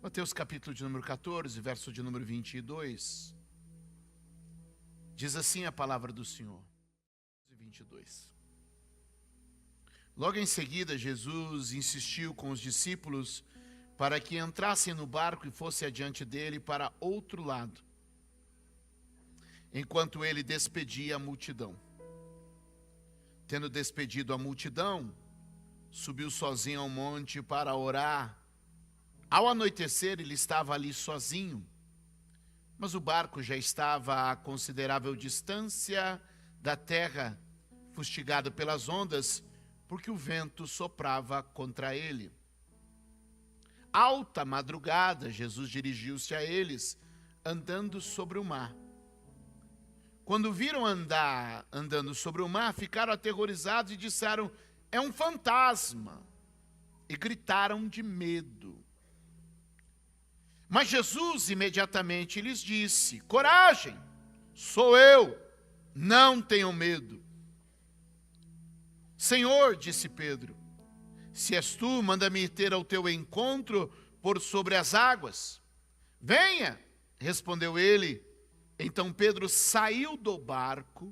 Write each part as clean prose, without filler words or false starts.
Mateus capítulo de número 14, verso de número 22. Diz assim a palavra do Senhor. 22. Logo em seguida, Jesus insistiu com os discípulos para que entrassem no barco e fossem adiante dele para outro lado, enquanto ele despedia a multidão. Tendo despedido a multidão, subiu sozinho ao monte para orar. Ao anoitecer, ele estava ali sozinho, mas o barco já estava a considerável distância da terra, fustigado pelas ondas, porque o vento soprava contra ele. Alta madrugada, Jesus dirigiu-se a eles, andando sobre o mar. Quando viram andando sobre o mar, ficaram aterrorizados e disseram: é um fantasma, e gritaram de medo. Mas Jesus imediatamente lhes disse: coragem, sou eu, não tenham medo. Senhor, disse Pedro, se és tu, manda-me ir ter ao teu encontro por sobre as águas. Venha, respondeu ele. Então Pedro saiu do barco,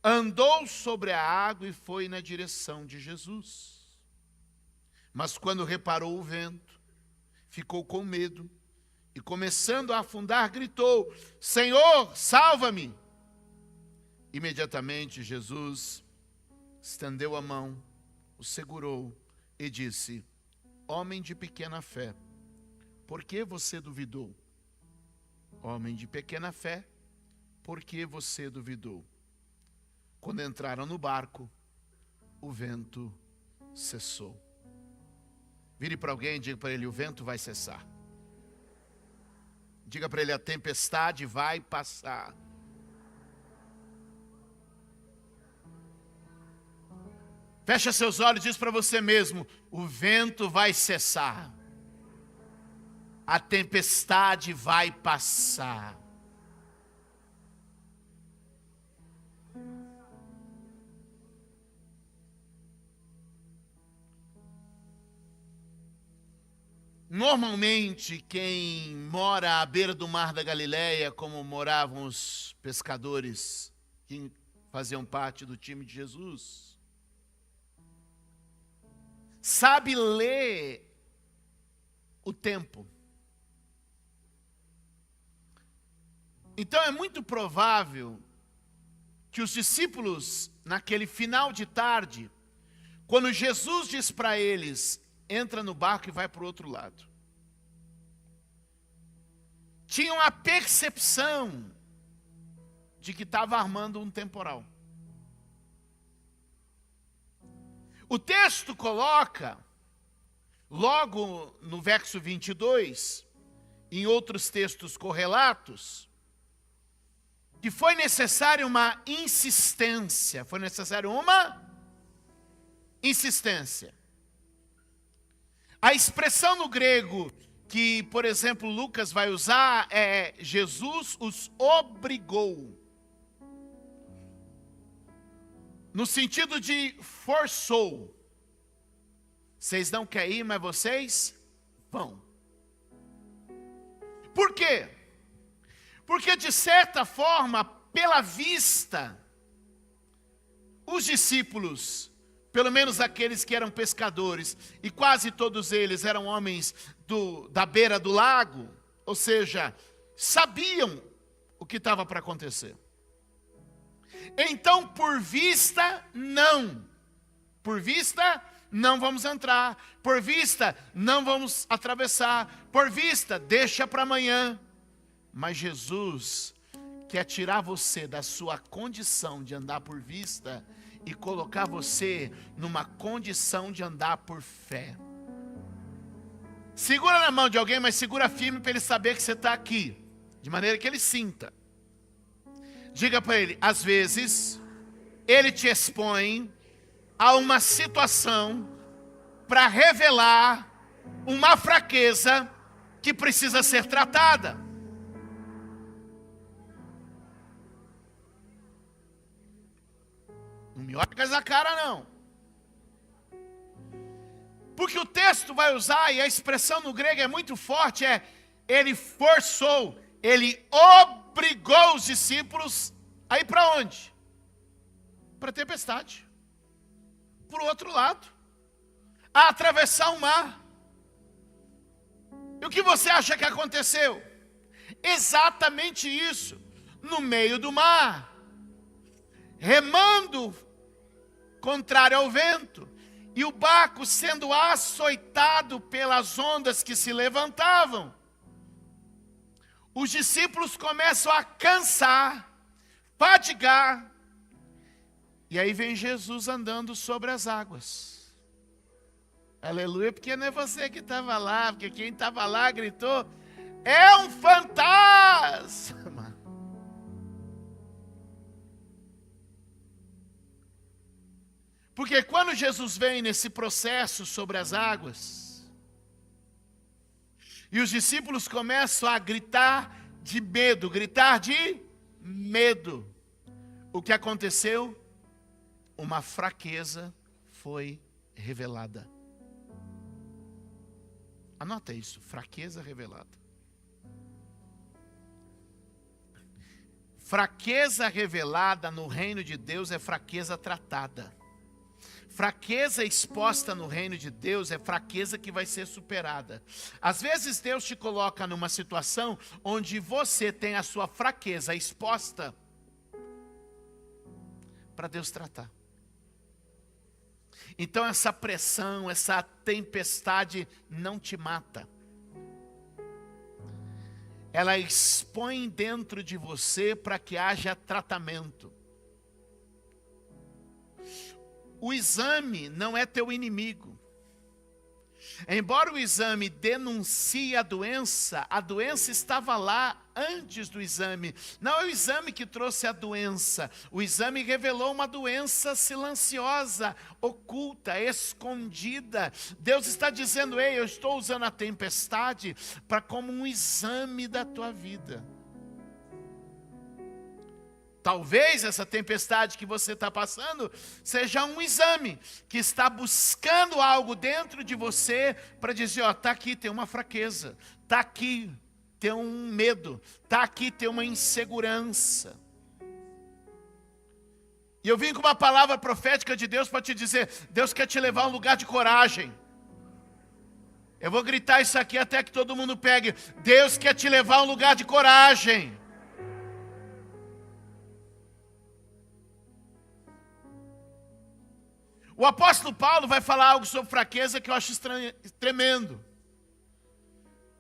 andou sobre a água e foi na direção de Jesus. Mas quando reparou o vento, ficou com medo e, começando a afundar, gritou: Senhor, salva-me! Imediatamente Jesus estendeu a mão, o segurou e disse: homem de pequena fé, por que você duvidou? Homem de pequena fé, por que você duvidou? Quando entraram no barco, o vento cessou. Vire para alguém e diga para ele: o vento vai cessar. Diga para ele: a tempestade vai passar. Fecha seus olhos e diz para você mesmo: o vento vai cessar. A tempestade vai passar. Normalmente, quem mora à beira do mar da Galileia, como moravam os pescadores que faziam parte do time de Jesus, sabe ler o tempo. Então é muito provável que os discípulos, naquele final de tarde, quando Jesus diz para eles: entra no barco e vai para o outro lado, tinham a percepção de que estava armando um temporal. O texto coloca, logo no verso 22, em outros textos correlatos, que foi necessário uma insistência. Foi necessário uma insistência. A expressão no grego que, por exemplo, Lucas vai usar é: Jesus os obrigou. No sentido de forçou. Vocês não querem ir, mas vocês vão. Por quê? Porque, de certa forma, pela vista, os discípulos, pelo menos aqueles que eram pescadores, e quase todos eles eram homens da beira do lago, ou seja, sabiam o que estava para acontecer. Então, por vista, não. Por vista, não vamos entrar. Por vista, não vamos atravessar. Por vista, deixa para amanhã. Mas Jesus quer tirar você da sua condição de andar por vista e colocar você numa condição de andar por fé. Segura na mão de alguém, mas segura firme para ele saber que você está aqui, de maneira que ele sinta. Diga para ele: às vezes, ele te expõe a uma situação para revelar uma fraqueza que precisa ser tratada. Não me olha com essa cara, não. Porque o texto vai usar, e a expressão no grego é muito forte, ele forçou, ele obrigou os discípulos a ir para onde? Para a tempestade. Para o outro lado. A atravessar o mar. E o que você acha que aconteceu? Exatamente isso. No meio do mar. Remando contrário ao vento. E o barco sendo açoitado pelas ondas que se levantavam. Os discípulos começam a cansar, fadigar. E aí vem Jesus andando sobre as águas. Aleluia, porque não é você que estava lá, porque quem estava lá gritou, é um fantasma. Porque quando Jesus vem nesse processo sobre as águas, e os discípulos começam a gritar de medo, o que aconteceu? Uma fraqueza foi revelada. Anota isso, fraqueza revelada. Fraqueza revelada no reino de Deus é fraqueza tratada. Fraqueza exposta no reino de Deus é fraqueza que vai ser superada. Às vezes Deus te coloca numa situação onde você tem a sua fraqueza exposta para Deus tratar. Então essa pressão, essa tempestade não te mata. Ela expõe dentro de você para que haja tratamento. O exame não é teu inimigo. Embora o exame denuncie a doença estava lá antes do exame. Não é o exame que trouxe a doença. O exame revelou uma doença silenciosa, oculta, escondida. Deus está dizendo, ei, eu estou usando a tempestade para como um exame da tua vida. Talvez essa tempestade que você está passando seja um exame que está buscando algo dentro de você para dizer, ó, está aqui, tem uma fraqueza, está aqui, tem um medo, está aqui, tem uma insegurança. E eu vim com uma palavra profética de Deus para te dizer, Deus quer te levar a um lugar de coragem. Eu vou gritar isso aqui até que todo mundo pegue. Deus quer te levar a um lugar de coragem. O apóstolo Paulo vai falar algo sobre fraqueza que eu acho tremendo.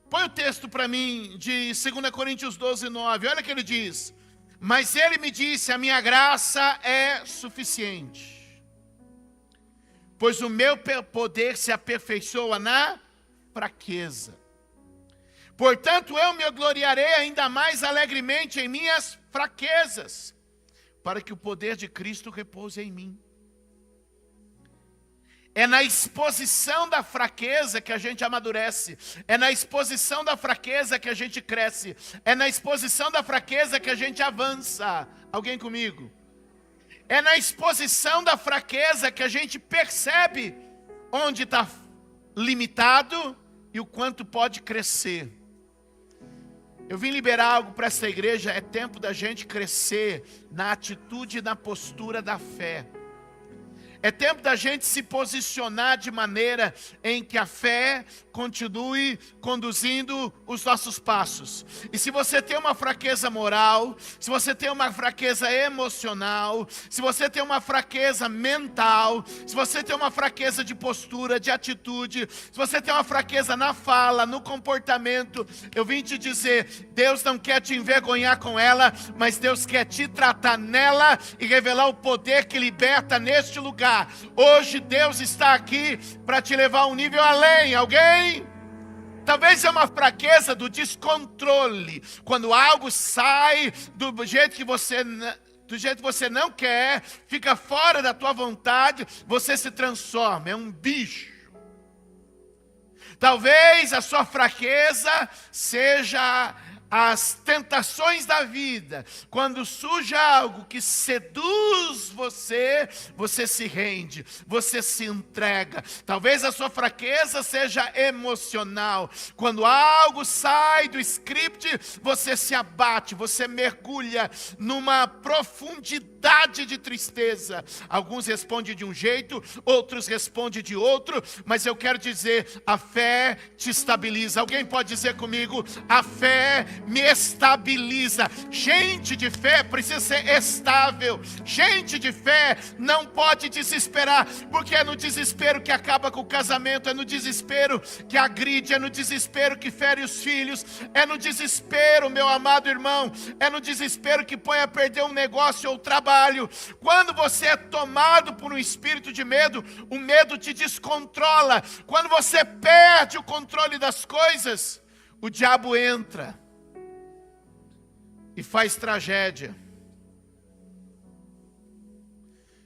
Põe o texto para mim de 2 Coríntios 12, 9. Olha o que ele diz. Mas ele me disse, a minha graça é suficiente. Pois o meu poder se aperfeiçoa na fraqueza. Portanto, eu me gloriarei ainda mais alegremente em minhas fraquezas, para que o poder de Cristo repouse em mim. É na exposição da fraqueza que a gente amadurece. É na exposição da fraqueza que a gente cresce. É na exposição da fraqueza que a gente avança. Alguém comigo? É na exposição da fraqueza que a gente percebe onde está limitado e o quanto pode crescer. Eu vim liberar algo para essa igreja. É tempo da gente crescer na atitude e na postura da fé. É tempo da gente se posicionar de maneira em que a fé continue conduzindo os nossos passos. E se você tem uma fraqueza moral, se você tem uma fraqueza emocional, se você tem uma fraqueza mental, se você tem uma fraqueza de postura, de atitude, se você tem uma fraqueza na fala, no comportamento, eu vim te dizer, Deus não quer te envergonhar com ela, mas Deus quer te tratar nela e revelar o poder que liberta neste lugar. Hoje Deus está aqui para te levar a um nível além. Alguém? Talvez é uma fraqueza do descontrole. Quando algo sai do jeito que você não quer, fica fora da tua vontade, você se transforma, é um bicho. Talvez a sua fraqueza seja as tentações da vida, quando surge algo que seduz você, você se rende, você se entrega. Talvez a sua fraqueza seja emocional. Quando algo sai do script, você se abate, você mergulha numa profundidade de tristeza. Alguns respondem de um jeito, outros respondem de outro, mas eu quero dizer, a fé te estabiliza. Alguém pode dizer comigo: a fé me estabiliza. Gente de fé precisa ser estável. Gente de fé não pode desesperar, porque é no desespero que acaba com o casamento, é no desespero que agride, é no desespero que fere os filhos, é no desespero, meu amado irmão, é no desespero que põe a perder um negócio ou trabalho. Quando você é tomado por um espírito de medo, o medo te descontrola. Quando você perde o controle das coisas, o diabo entra e faz tragédia.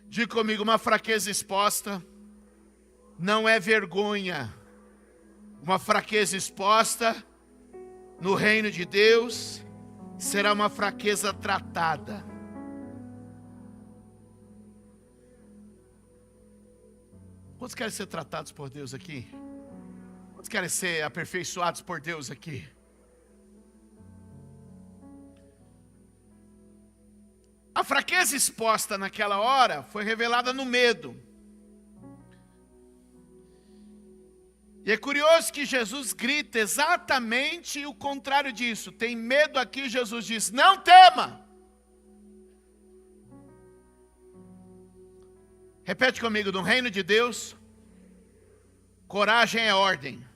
Diga comigo: uma fraqueza exposta não é vergonha. Uma fraqueza exposta no reino de Deus será uma fraqueza tratada. Quantos querem ser tratados por Deus aqui? Quantos querem ser aperfeiçoados por Deus aqui? A fraqueza exposta naquela hora foi revelada no medo. E é curioso que Jesus grita exatamente o contrário disso. Tem medo aqui, Jesus diz: não tema. Repete comigo: no reino de Deus, coragem é ordem.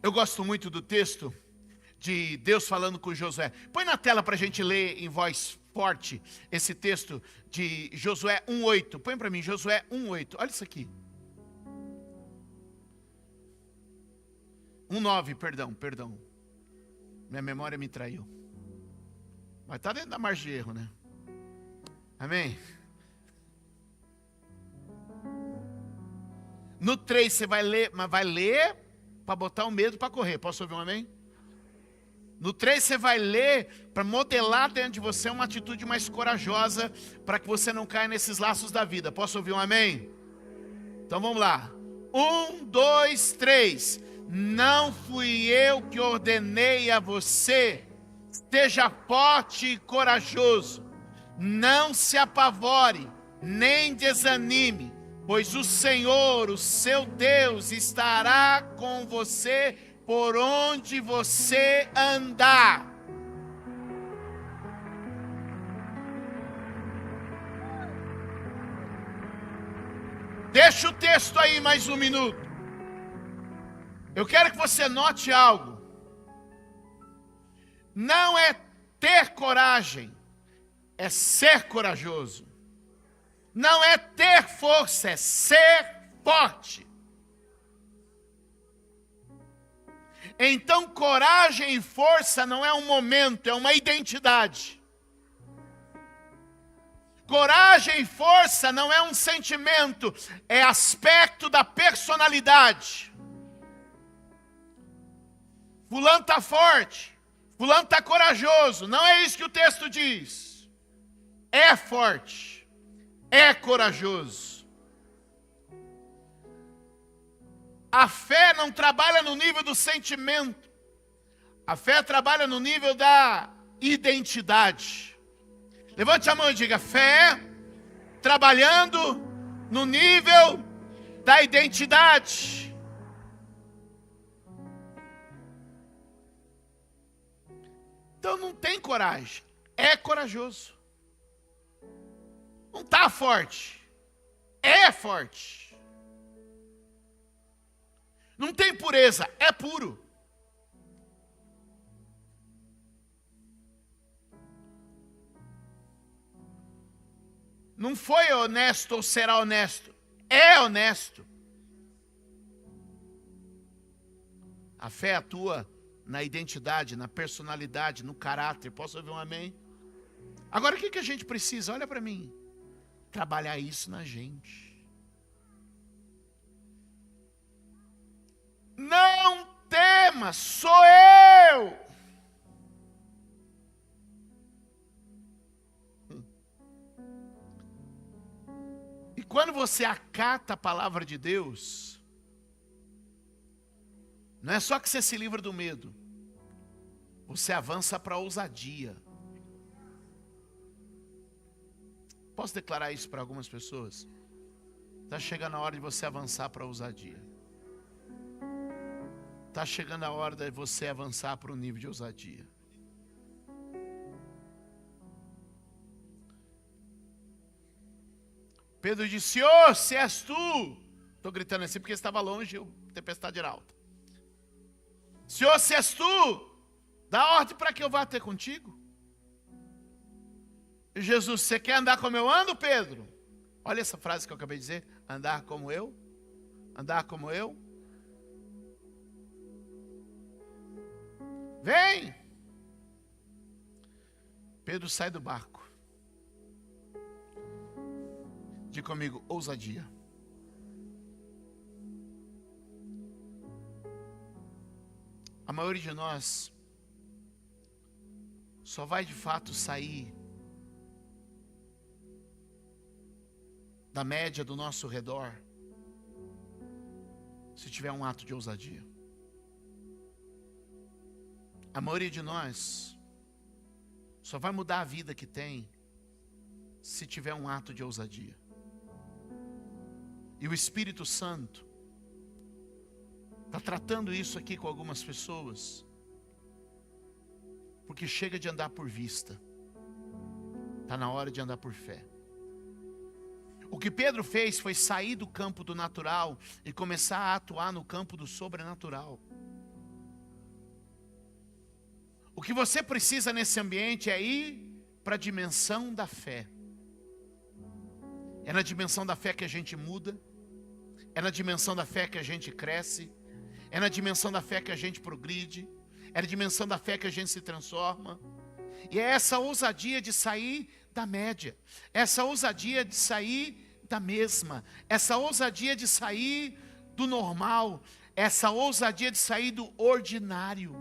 Eu gosto muito do texto de Deus falando com Josué. Põe na tela para a gente ler em voz forte esse texto de Josué 1:8. Põe para mim, Josué 1:8. Olha isso aqui. 1:9, perdão. Minha memória me traiu. Mas está dentro da margem de erro, né? Amém? No 3 você vai ler, mas vai ler para botar o medo para correr. Posso ouvir um amém? No 3 você vai ler para modelar dentro de você uma atitude mais corajosa, para que você não caia nesses laços da vida. Posso ouvir um amém? Então vamos lá. 1, 2, 3. Não fui eu que ordenei a você. Esteja forte e corajoso. Não se apavore, nem desanime, pois o Senhor, o seu Deus, estará com você por onde você andar. Deixa o texto aí mais um minuto. Eu quero que você note algo. Não é ter coragem, é ser corajoso. Não é ter força, é ser forte. Então, coragem e força não é um momento, é uma identidade. Coragem e força não é um sentimento, é aspecto da personalidade. Fulano está forte, fulano está corajoso. Não é isso que o texto diz. É forte, é corajoso. A fé não trabalha no nível do sentimento. A fé trabalha no nível da identidade. Levante a mão e diga: fé trabalhando no nível da identidade. Então não tem coragem, é corajoso. Não está forte, é forte. Não tem pureza, é puro. Não foi honesto ou será honesto, é honesto. A fé atua na identidade, na personalidade, no caráter. Posso ouvir um amém? Agora o que a gente precisa? Olha para mim. Trabalhar isso na gente. Não temas, sou eu. E quando você acata a palavra de Deus, não é só que você se livra do medo, você avança para a ousadia. Posso declarar isso para algumas pessoas? Está chegando a hora de você avançar para a ousadia. Está chegando a hora de você avançar para um nível de ousadia. Pedro disse: Senhor, se és tu. Estou gritando assim porque estava longe, a tempestade era alta. Senhor, se és tu, dá ordem para que eu vá ter contigo. E Jesus: você quer andar como eu ando, Pedro? Olha essa frase que eu acabei de dizer. Andar como eu? Andar como eu? Vem! Pedro sai do barco. Diga comigo: ousadia. A maioria de nós só vai de fato sair da média do nosso redor se tiver um ato de ousadia. A maioria de nós só vai mudar a vida que tem se tiver um ato de ousadia. E o Espírito Santo está tratando isso aqui com algumas pessoas, porque chega de andar por vista, está na hora de andar por fé. O que Pedro fez foi sair do campo do natural e começar a atuar no campo do sobrenatural. O que você precisa nesse ambiente é ir para a dimensão da fé. É na dimensão da fé que a gente muda, é na dimensão da fé que a gente cresce, é na dimensão da fé que a gente progride, é na dimensão da fé que a gente se transforma. E é essa ousadia de sair da média, essa ousadia de sair da mesma, essa ousadia de sair do normal, essa ousadia de sair do ordinário.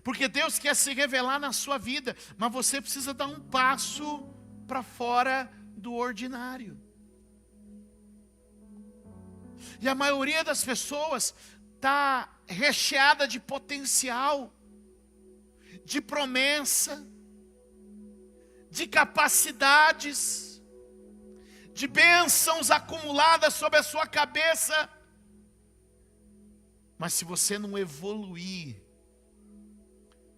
Porque Deus quer se revelar na sua vida, mas você precisa dar um passo para fora do ordinário. E a maioria das pessoas está recheada de potencial, de promessa, de capacidades, de bênçãos acumuladas sobre a sua cabeça. Mas se você não evoluir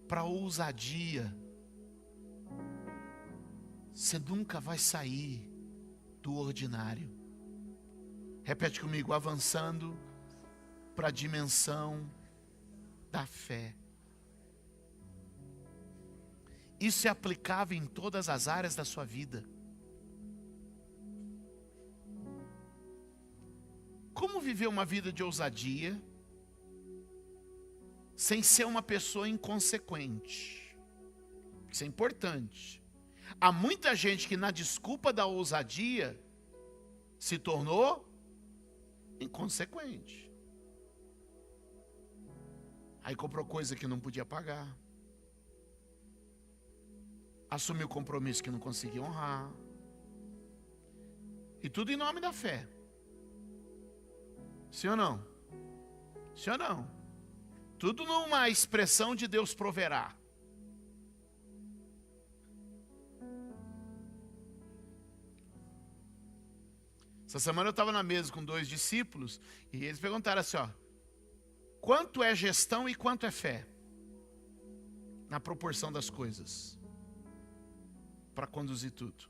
para a ousadia, você nunca vai sair do ordinário. Repete comigo: avançando para a dimensão da fé. Isso é aplicável em todas as áreas da sua vida. Como viver uma vida de ousadia sem ser uma pessoa inconsequente? Isso é importante. Há muita gente que na desculpa da ousadia se tornou inconsequente. Aí comprou coisa que não podia pagar, assumiu compromisso que não conseguia honrar, e tudo em nome da fé. Sim ou não? Sim ou não? Tudo numa expressão de Deus proverá. Essa semana eu estava na mesa com 2 discípulos e eles perguntaram assim, quanto é gestão e quanto é fé? Na proporção das coisas, para conduzir tudo.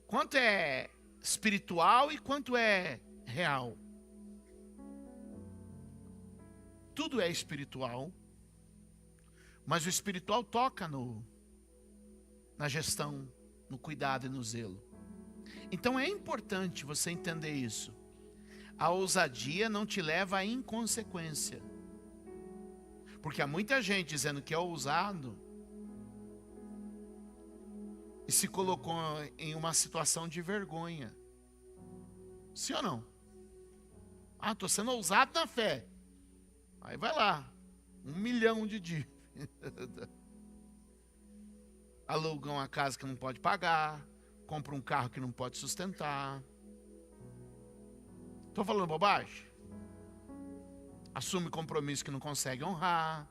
Quanto é espiritual e quanto é real? Tudo é espiritual, mas o espiritual toca na gestão, no cuidado e no zelo. Então é importante você entender isso. A ousadia não te leva à inconsequência. Porque há muita gente dizendo que é ousado, e se colocou em uma situação de vergonha. Sim ou não? Ah, estou sendo ousado na fé. Aí vai lá, 1 milhão de dívidas. Aluga uma casa que não pode pagar, compra um carro que não pode sustentar. Estou falando bobagem? Assume compromisso que não consegue honrar.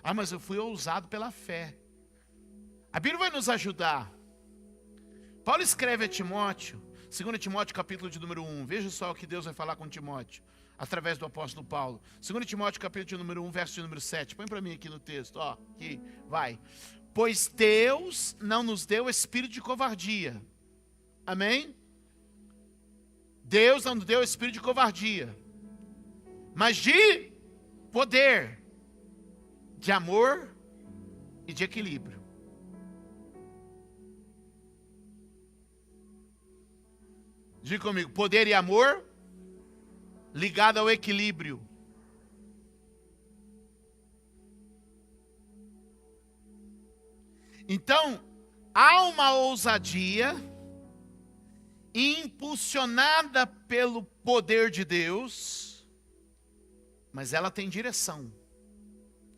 Ah, mas eu fui ousado pela fé. A Bíblia vai nos ajudar. Paulo escreve a Timóteo, 2 Timóteo capítulo de número 1. Veja só o que Deus vai falar com Timóteo, através do apóstolo Paulo. 2 Timóteo capítulo de número 1, verso de número 7. Põe para mim aqui no texto, ó, aqui, vai. Pois Deus não nos deu espírito de covardia. Amém? Deus não nos deu espírito de covardia, mas de poder, de amor e de equilíbrio. Diga comigo, poder e amor ligado ao equilíbrio. Então, há uma ousadia impulsionada pelo poder de Deus, mas ela tem direção.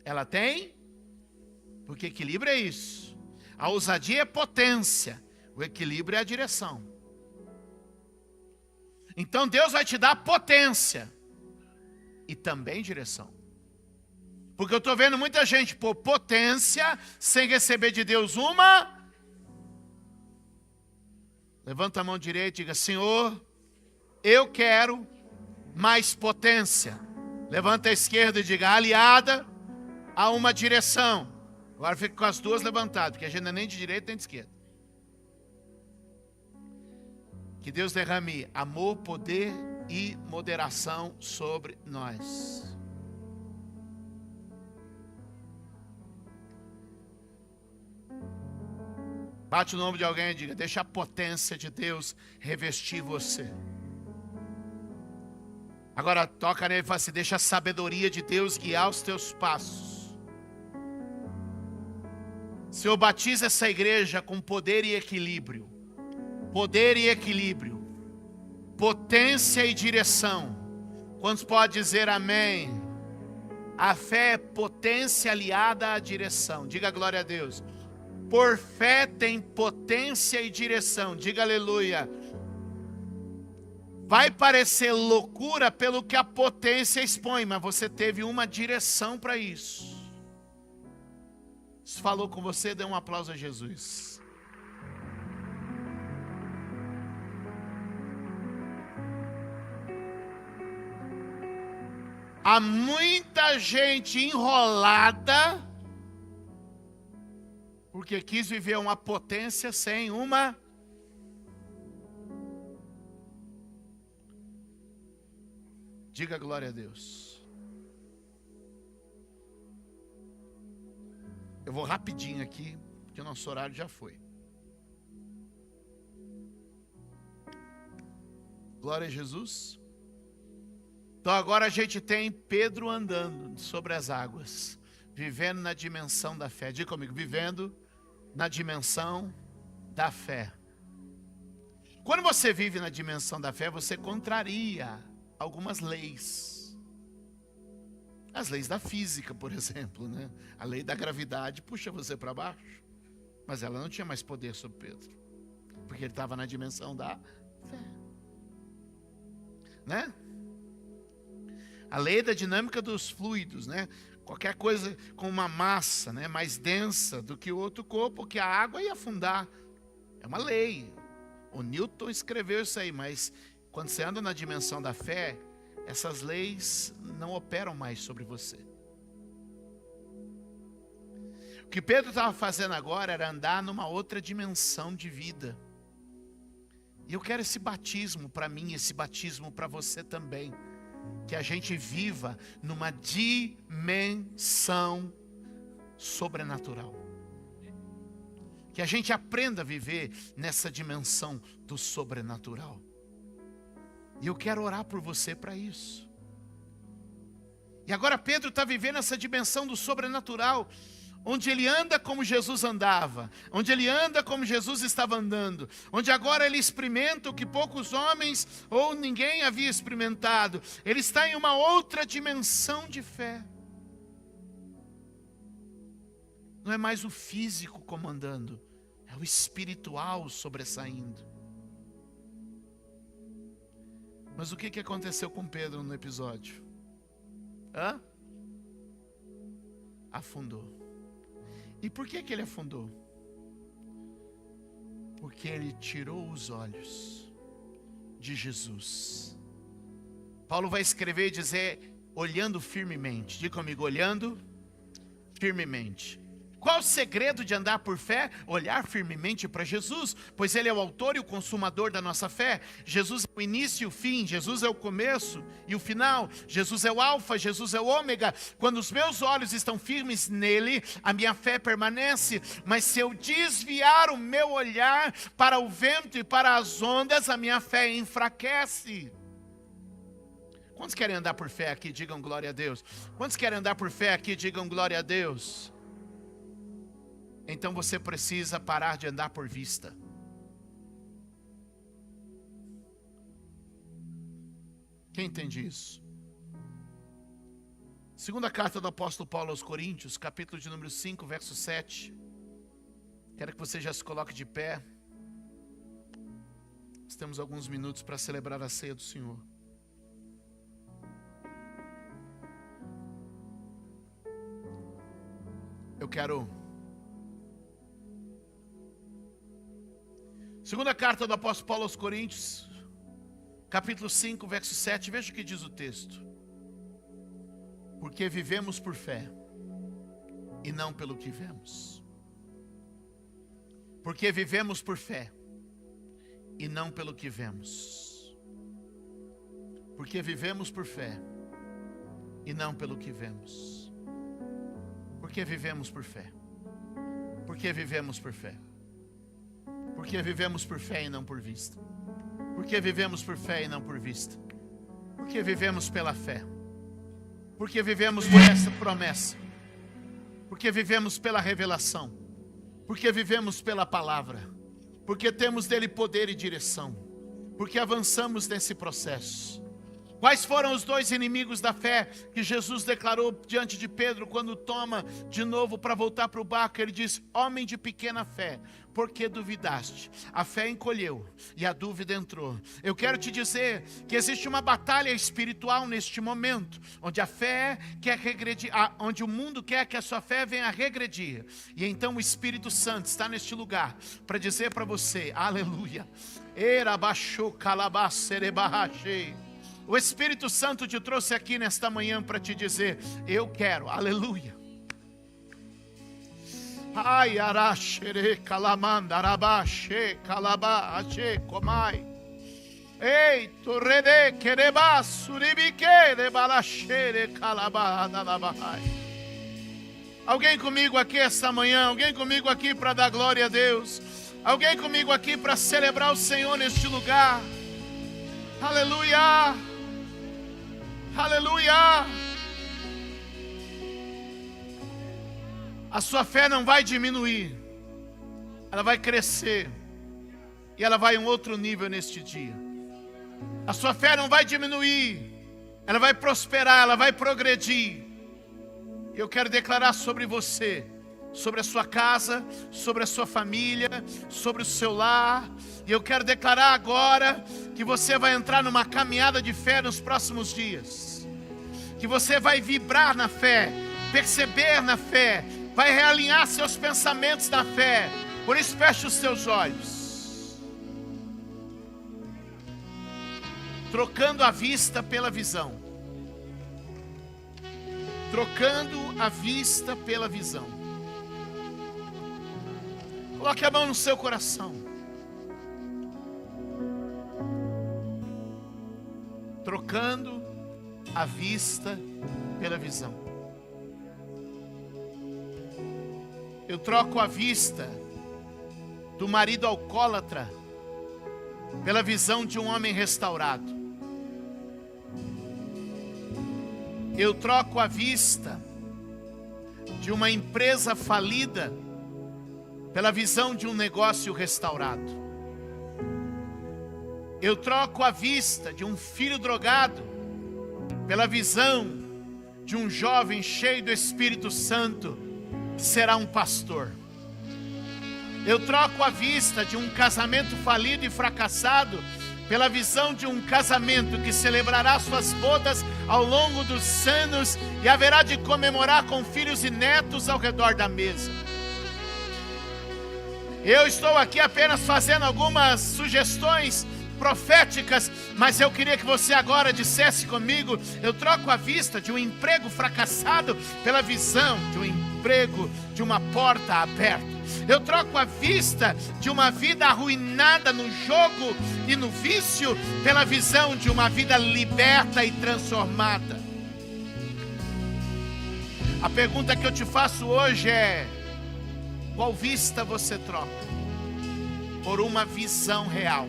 Ela tem, porque equilíbrio é isso. A ousadia é potência, o equilíbrio é a direção. Então Deus vai te dar potência e também direção. Porque eu estou vendo muita gente por potência sem receber de Deus uma. Levanta a mão direita e diga: Senhor, eu quero mais potência. Levanta a esquerda e diga: aliada a uma direção. Agora fica com as duas levantadas, porque a gente não é nem de direita nem de esquerda. Que Deus derrame amor, poder e moderação sobre nós. Bate o nome de alguém e diga: deixa a potência de Deus revestir você. Agora toca nele e fala assim: deixa a sabedoria de Deus guiar os teus passos. Senhor, batiza essa igreja com poder e equilíbrio. Poder e equilíbrio. Potência e direção. Quantos podem dizer amém? A fé é potência aliada à direção. Diga glória a Deus. Por fé tem potência e direção. Diga aleluia. Vai parecer loucura pelo que a potência expõe, mas você teve uma direção para isso. Se falou com você, dê um aplauso a Jesus. Há muita gente enrolada porque quis viver uma potência sem uma. Diga glória a Deus. Eu vou rapidinho aqui, porque o nosso horário já foi. Glória a Jesus. Então agora a gente tem Pedro andando sobre as águas, vivendo na dimensão da fé. Diga comigo, vivendo na dimensão da fé. Quando você vive na dimensão da fé, você contraria algumas leis. As leis da física, por exemplo, né? A lei da gravidade puxa você para baixo. Mas ela não tinha mais poder sobre Pedro, porque ele estava na dimensão da fé, né? A lei da dinâmica dos fluidos, né? Qualquer coisa com uma massa, né, mais densa do que o outro corpo, que a água ia afundar. É uma lei. O Newton escreveu isso aí, mas quando você anda na dimensão da fé, essas leis não operam mais sobre você. O que Pedro estava fazendo agora era andar numa outra dimensão de vida. E eu quero esse batismo para mim, esse batismo para você também. Que a gente viva numa dimensão sobrenatural. Que a gente aprenda a viver nessa dimensão do sobrenatural. E eu quero orar por você para isso. E agora Pedro está vivendo essa dimensão do sobrenatural. onde ele anda como Jesus andava, onde ele anda como Jesus estava andando, onde agora ele experimenta o que poucos homens ou ninguém havia experimentado. Ele está em uma outra dimensão de fé. Não é mais o físico comandando, é o espiritual sobressaindo. Mas o que aconteceu com Pedro no episódio? Afundou. E por que ele afundou? Porque ele tirou os olhos de Jesus. Paulo vai escrever e dizer, olhando firmemente. Diga comigo, olhando firmemente. Qual o segredo de andar por fé? Olhar firmemente para Jesus, pois Ele é o autor e o consumador da nossa fé. Jesus é o início e o fim, Jesus é o começo e o final, Jesus é o alfa, Jesus é o ômega. Quando os meus olhos estão firmes nele, a minha fé permanece, mas se eu desviar o meu olhar para o vento e para as ondas, a minha fé enfraquece. Quantos querem andar por fé aqui? Digam glória a Deus. Quantos querem andar por fé aqui? Digam glória a Deus. Então você precisa parar de andar por vista. Quem entende isso? Segunda carta do apóstolo Paulo aos Coríntios, capítulo de número 5, verso 7. Quero que você já se coloque de pé. Nós temos alguns minutos para celebrar a ceia do Senhor. Eu quero... Segunda carta do apóstolo Paulo aos Coríntios, capítulo 5, verso 7, veja o que diz o texto. Porque vivemos por fé, e não pelo que vemos. Porque vivemos por fé, e não pelo que vemos. Porque vivemos por fé, e não pelo que vemos. Porque vivemos por fé. Porque vivemos por fé. Porque vivemos por fé e não por vista. Porque vivemos por fé e não por vista. Porque vivemos pela fé. Porque vivemos por essa promessa. Porque vivemos pela revelação. Porque vivemos pela palavra. Porque temos dele poder e direção. Porque avançamos nesse processo. Quais foram os dois inimigos da fé que Jesus declarou diante de Pedro quando toma de novo para voltar para o barco? Ele diz, homem de pequena fé, por que duvidaste? A fé encolheu e a dúvida entrou. Eu quero te dizer que existe uma batalha espiritual neste momento, onde a fé quer regredir, onde o mundo quer que a sua fé venha a regredir. E então o Espírito Santo está neste lugar para dizer para você, aleluia. O Espírito Santo te trouxe aqui nesta manhã para te dizer, eu quero, aleluia. Ai, araxere, calamanda, arabaxe, calabá, ache, comai. Ei, torrede, quereba, suribique, de balaxere, calabá, nalabahai. Alguém comigo aqui esta manhã, alguém comigo aqui para dar glória a Deus. Alguém comigo aqui para celebrar o Senhor neste lugar. Aleluia. Aleluia. A sua fé não vai diminuir, ela vai crescer, e ela vai em um outro nível neste dia. A sua fé não vai diminuir, ela vai prosperar, ela vai progredir. Eu quero declarar sobre você, sobre a sua casa, sobre a sua família, sobre o seu lar. E eu quero declarar agora que você vai entrar numa caminhada de fé nos próximos dias. Que você vai vibrar na fé, perceber na fé, vai realinhar seus pensamentos na fé. Por isso feche os seus olhos. Trocando a vista pela visão. Trocando a vista pela visão. Coloque a mão no seu coração. Trocando a vista pela visão. Eu troco a vista do marido alcoólatra pela visão de um homem restaurado. Eu troco a vista de uma empresa falida pela visão de um negócio restaurado. Eu troco a vista de um filho drogado pela visão de um jovem cheio do Espírito Santo que será um pastor. Eu troco a vista de um casamento falido e fracassado pela visão de um casamento que celebrará suas bodas ao longo dos anos e haverá de comemorar com filhos e netos ao redor da mesa. Eu estou aqui apenas fazendo algumas sugestões proféticas, mas eu queria que você agora dissesse comigo: eu troco a vista de um emprego fracassado pela visão de um emprego, de uma porta aberta. Eu troco a vista de uma vida arruinada no jogo e no vício pela visão de uma vida liberta e transformada. A pergunta que eu te faço hoje é: qual vista você troca por uma visão real?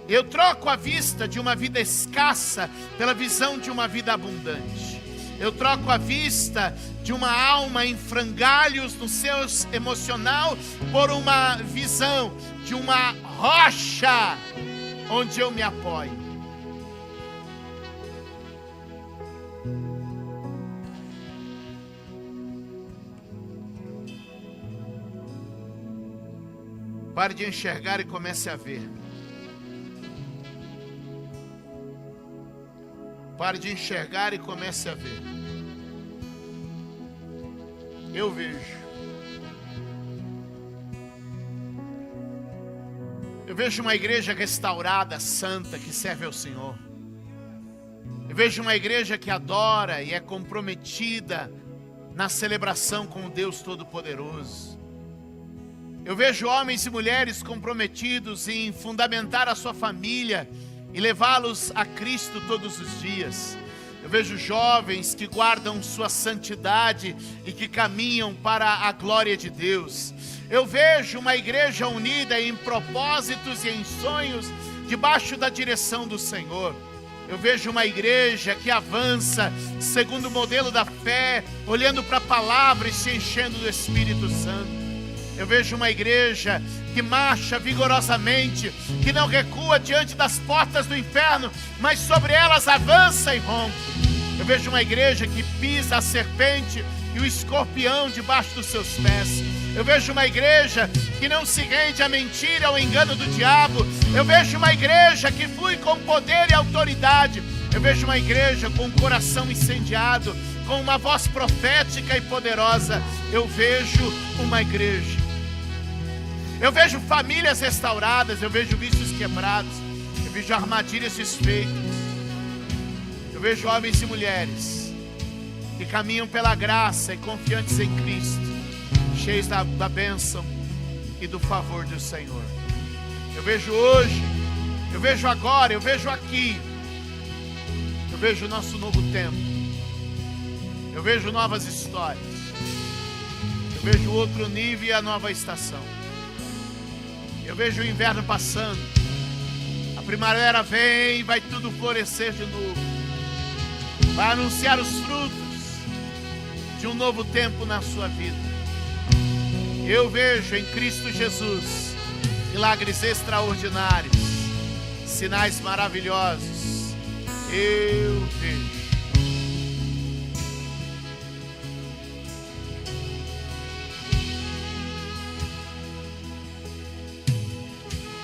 Eu troco a vista de uma vida escassa pela visão de uma vida abundante. Eu troco a vista de uma alma em frangalhos no seu emocional por uma visão de uma rocha onde eu me apoio. Pare de enxergar e comece a ver. Pare de enxergar e comece a ver. Eu vejo. Eu vejo uma igreja restaurada, santa, que serve ao Senhor. Eu vejo uma igreja que adora e é comprometida na celebração com o Deus Todo-Poderoso. Eu vejo homens e mulheres comprometidos em fundamentar a sua família e levá-los a Cristo todos os dias. Eu vejo jovens que guardam sua santidade e que caminham para a glória de Deus. Eu vejo uma igreja unida em propósitos e em sonhos, debaixo da direção do Senhor. Eu vejo uma igreja que avança segundo o modelo da fé, olhando para a palavra e se enchendo do Espírito Santo. Eu vejo uma igreja que marcha vigorosamente, que não recua diante das portas do inferno, mas sobre elas avança e rompe. Eu vejo uma igreja que pisa a serpente e o escorpião debaixo dos seus pés. Eu vejo uma igreja que não se rende à mentira e ao engano do diabo. Eu vejo uma igreja que flui com poder e autoridade. Eu vejo uma igreja com um coração incendiado, com uma voz profética e poderosa. Eu vejo uma igreja. Eu vejo famílias restauradas, eu vejo vícios quebrados, eu vejo armadilhas desfeitas. Eu vejo homens e mulheres que caminham pela graça e confiantes em Cristo, cheios da bênção e do favor do Senhor. Eu vejo hoje, eu vejo agora, eu vejo aqui. Eu vejo o nosso novo tempo. Eu vejo novas histórias. Eu vejo outro nível e a nova estação. Eu vejo o inverno passando. A primavera vem e vai tudo florescer de novo. Vai anunciar os frutos de um novo tempo na sua vida. Eu vejo em Cristo Jesus milagres extraordinários, sinais maravilhosos. Eu vejo.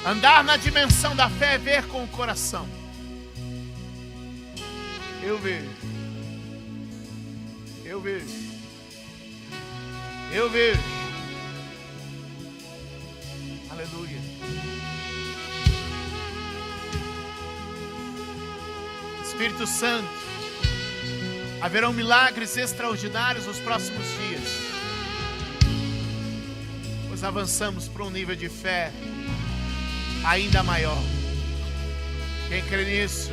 Andar na dimensão da fé é ver com o coração. Eu vejo. Eu vejo. Eu vejo. Aleluia. Espírito Santo, haverão milagres extraordinários nos próximos dias. Pois avançamos para um nível de fé ainda maior. Quem crê nisso,